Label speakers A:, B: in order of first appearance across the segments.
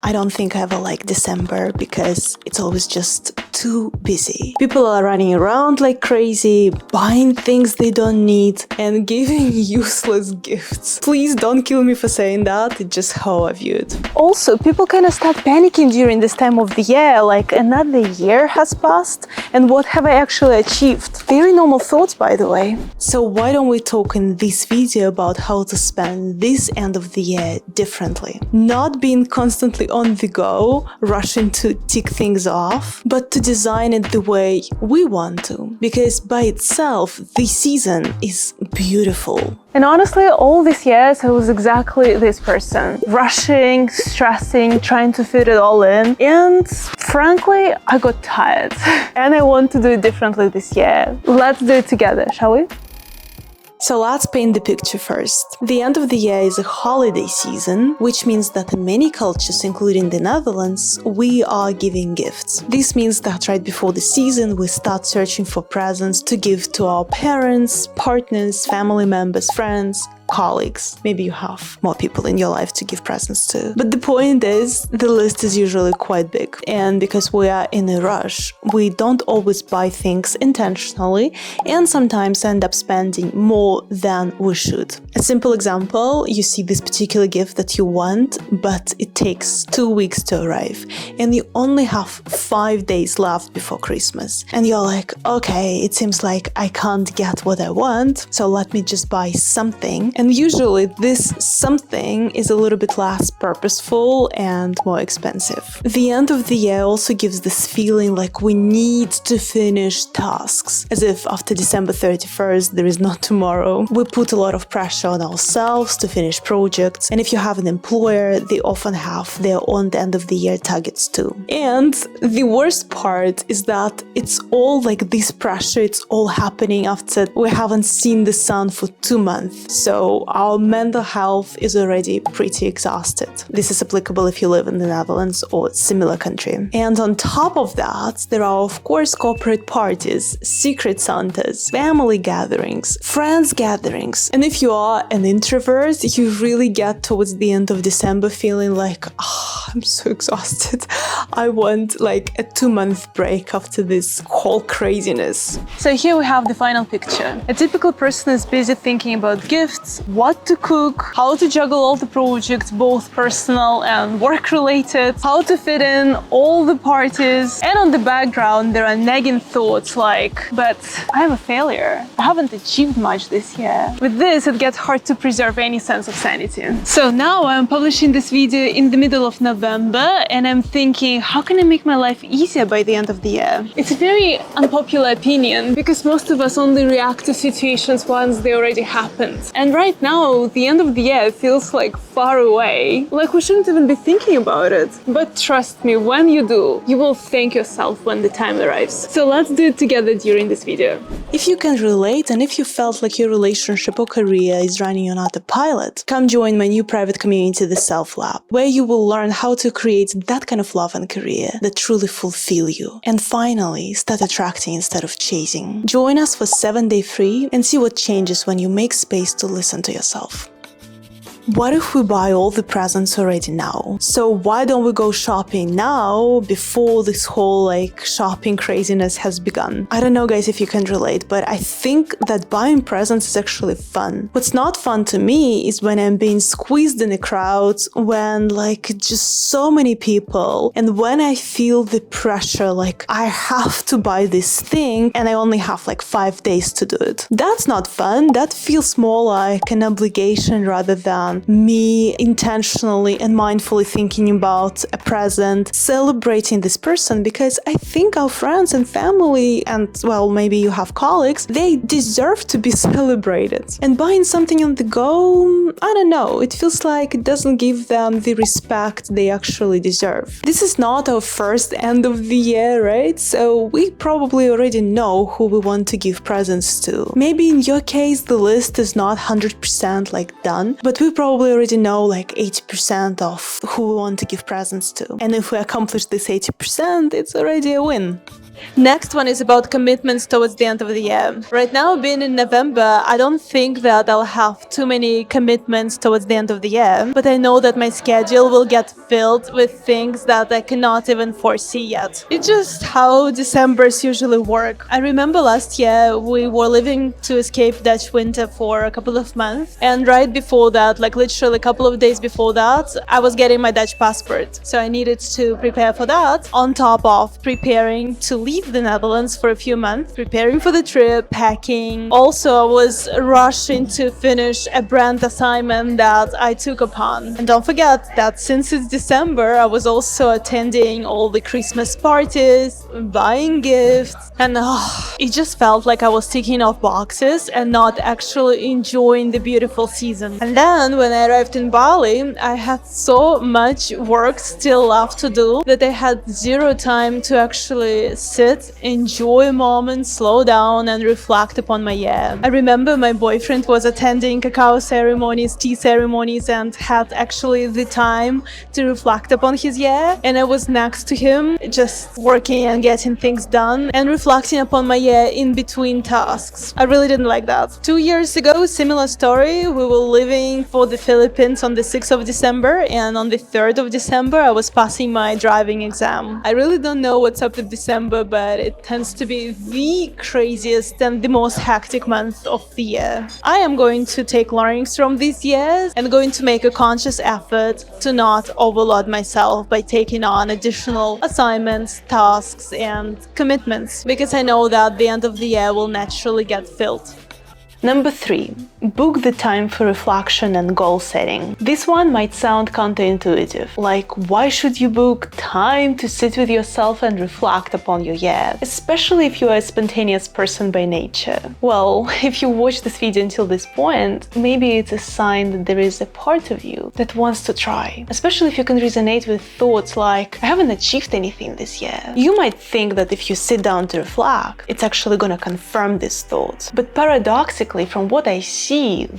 A: I don't think I ever like December because it's always just too busy. People are running around like crazy, buying things they don't need, and giving useless gifts. Please don't kill me for saying that, it's just how I view it. Also, people kind of start panicking during this time of the year, like another year has passed, and what have I actually achieved? Very normal thoughts, by the way. So why don't we talk in this video about how to spend this end of the year differently? Not being constantly on the go, rushing to tick things off, but to design it the way we want to. Because by itself, the season is beautiful. And honestly, all these years I was exactly this person. Rushing, stressing, trying to fit it all in. And frankly, I got tired. And I want to do it differently this year. Let's do it together, shall we? So let's paint the picture first. The end of the year is a holiday season, which means that in many cultures, including the Netherlands, we are giving gifts. This means that right before the season, we start searching for presents to give to our parents, partners, family members, friends, colleagues. Maybe you have more people in your life to give presents to. But the point is, the list is usually quite big. And because we are in a rush, we don't always buy things intentionally and sometimes end up spending more than we should. A simple example, you see this particular gift that you want, but it takes 2 weeks to arrive. And you only have 5 days left before Christmas. And you're like, okay, it seems like I can't get what I want, so let me just buy something. And usually this something is a little bit less purposeful and more expensive. The end of the year also gives this feeling like we need to finish tasks, as if after December 31st there is not tomorrow. We put a lot of pressure on ourselves to finish projects, and if you have an employer, they often have their own end of the year targets too. And the worst part is that it's all like this pressure, it's all happening after we haven't seen the sun for 2 months. So our mental health is already pretty exhausted. This is applicable if you live in the Netherlands or a similar country. And on top of that, there are of course corporate parties, secret Santas, family gatherings, friends gatherings. And if you are an introvert, you really get towards the end of December feeling like, I'm so exhausted. I want like a 2-month break after this whole craziness. So here we have the final picture. A typical person is busy thinking about gifts, what to cook, how to juggle all the projects, both personal and work-related, how to fit in all the parties, and on the background there are nagging thoughts like, but I'm a failure, I haven't achieved much this year. With this, it gets hard to preserve any sense of sanity. So now I'm publishing this video in the middle of November, and I'm thinking, how can I make my life easier by the end of the year? It's a very unpopular opinion, because most of us only react to situations once they already happened. And right now, the end of the year feels like far away, like we shouldn't even be thinking about it. But trust me, when you do, you will thank yourself when the time arrives. So let's do it together during this video. If you can relate, and if you felt like your relationship or career is running on autopilot, come join my new private community, the Self Lab, where you will learn how to create that kind of love and career that truly fulfill you. And finally, start attracting instead of chasing. Join us for 7-day free and see what changes when you make space to listen to yourself. What if we buy all the presents already now? So why don't we go shopping now before this whole shopping craziness has begun? I don't know guys if you can relate, but I think that buying presents is actually fun. What's not fun to me is when I'm being squeezed in a crowd, when just so many people, and when I feel the pressure I have to buy this thing and I only have 5 days to do it. That's not fun. That feels more like an obligation rather than me intentionally and mindfully thinking about a present, celebrating this person, because I think our friends and family and, well, maybe you have colleagues, they deserve to be celebrated. And buying something on the go, I don't know, it feels like it doesn't give them the respect they actually deserve. This is not our first end of the year, right? So we probably already know who we want to give presents to. Maybe in your case, the list is not 100% done, but we probably already know 80% of who we want to give presents to. And if we accomplish this 80%, it's already a win. Next one is about commitments towards the end of the year. Right now, being in November, I don't think that I'll have too many commitments towards the end of the year, but I know that my schedule will get filled with things that I cannot even foresee yet. It's just how Decembers usually work. I remember last year we were living to escape Dutch winter for a couple of months, and right before that, like literally a couple of days before that, I was getting my Dutch passport. So I needed to prepare for that, on top of preparing to leave the Netherlands for a few months, preparing for the trip, packing. Also, I was rushing to finish a brand assignment that I took upon. And don't forget that since it's December, I was also attending all the Christmas parties, buying gifts, and it just felt like I was ticking off boxes and not actually enjoying the beautiful season. And then when I arrived in Bali, I had so much work still left to do that I had zero time to actually sit, enjoy a moment, slow down and reflect upon my year. I remember my boyfriend was attending cacao ceremonies, tea ceremonies, and had actually the time to reflect upon his year, and I was next to him just working and getting things done and reflecting upon my year in between tasks. I really didn't like that. 2 years ago, similar story, we were leaving for the Philippines on the 6th of December, and on the 3rd of December I was passing my driving exam. I really don't know what's up with December, but it tends to be the craziest and the most hectic month of the year. I am going to take learnings from these years and going to make a conscious effort to not overload myself by taking on additional assignments, tasks, and commitments, because I know that the end of the year will naturally get filled. Number 3. Book the time for reflection and goal setting. This one might sound counterintuitive, like why should you book time to sit with yourself and reflect upon your year, especially if you are a spontaneous person by nature? Well, if you watch this video until this point, maybe it's a sign that there is a part of you that wants to try, especially if you can resonate with thoughts like, I haven't achieved anything this year. You might think that if you sit down to reflect, it's actually gonna confirm these thoughts, but paradoxically, from what I see,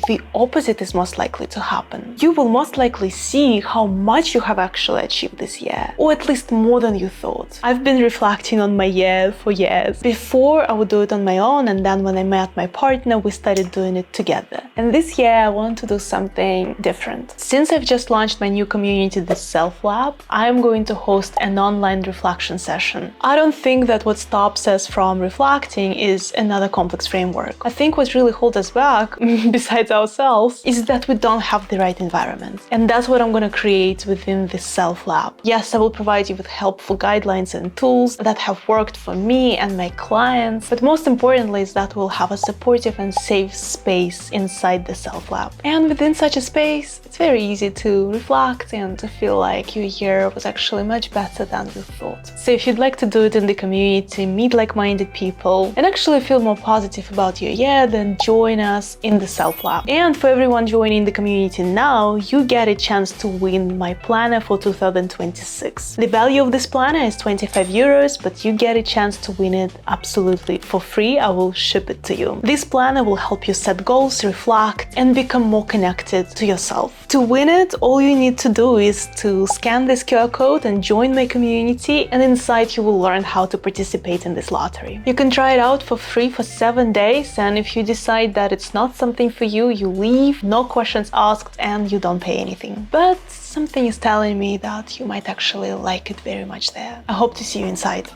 A: the opposite is most likely to happen. You will most likely see how much you have actually achieved this year, or at least more than you thought. I've been reflecting on my year for years. Before, I would do it on my own, and then when I met my partner, we started doing it together. And this year, I want to do something different. Since I've just launched my new community, the Self Lab, I'm going to host an online reflection session. I don't think that what stops us from reflecting is another complex framework. I think what really holds us back, besides ourselves, is that we don't have the right environment. And that's what I'm going to create within the Self Lab. Yes, I will provide you with helpful guidelines and tools that have worked for me and my clients, but most importantly is that we'll have a supportive and safe space inside the Self Lab. And within such a space, it's very easy to reflect and to feel like your year was actually much better than you thought. So if you'd like to do it in the community, meet like-minded people, and actually feel more positive about your year, then join us in the Self Lab. And for everyone joining the community now, you get a chance to win my planner for 2026. The value of this planner is 25 euros, but you get a chance to win it absolutely for free. I will ship it to you. This planner will help you set goals, reflect, and become more connected to yourself. To win it, all you need to do is to scan this QR code and join my community, and inside you will learn how to participate in this lottery. You can try it out for free for 7 days, and if you decide that it's not something for you, you leave, no questions asked, and you don't pay anything. But something is telling me that you might actually like it very much there. I hope to see you inside.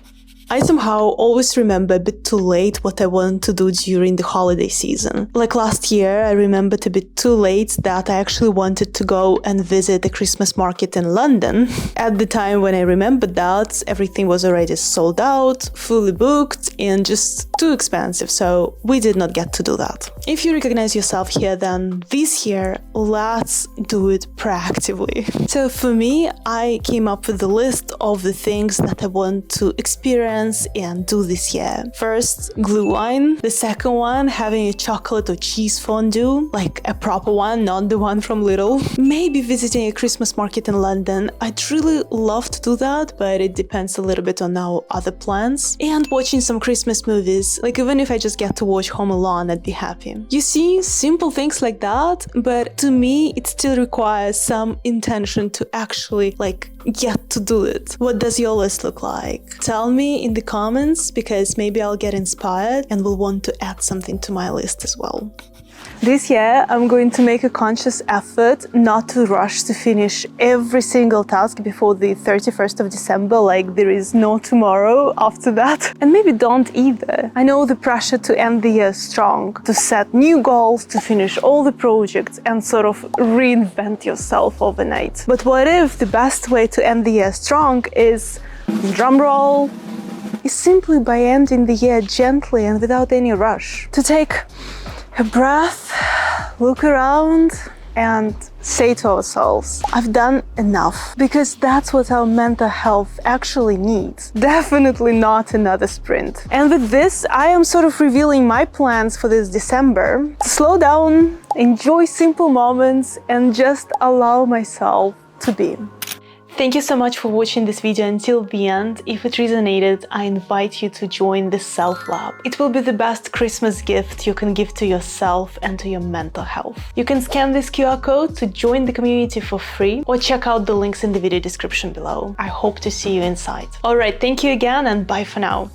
A: I somehow always remember a bit too late what I want to do during the holiday season. Like last year, I remembered a bit too late that I actually wanted to go and visit a Christmas market in London. At the time when I remembered that, everything was already sold out, fully booked, and just too expensive, so we did not get to do that. If you recognize yourself here, then this year, let's do it proactively. So for me, I came up with the list of the things that I want to experience and do this year. First, glue wine. The second one, having a chocolate or cheese fondue, like a proper one, not the one from Lidl. Maybe visiting a Christmas market in London. I'd really love to do that, but it depends a little bit on our other plans. And watching some Christmas movies. Like even if I just get to watch Home Alone, I'd be happy. You see, simple things like that, but to me, it still requires some intention to actually get to do it. What does your list look like? Tell me in the comments, because maybe I'll get inspired and will want to add something to my list as well. This year, I'm going to make a conscious effort not to rush to finish every single task before the 31st of December, like there is no tomorrow after that. And maybe don't either. I know the pressure to end the year strong, to set new goals, to finish all the projects and sort of reinvent yourself overnight. But what if the best way to end the year strong is, drumroll, is simply by ending the year gently and without any rush? To take a breath, look around and say to ourselves, I've done enough, because that's what our mental health actually needs. Definitely not another sprint. And with this, I am sort of revealing my plans for this December. Slow down, enjoy simple moments and just allow myself to be. Thank you so much for watching this video until the end. If it resonated, I invite you to join the Self Lab. It will be the best Christmas gift you can give to yourself and to your mental health. You can scan this QR code to join the community for free, or check out the links in the video description below. I hope to see you inside. Alright, thank you again and bye for now.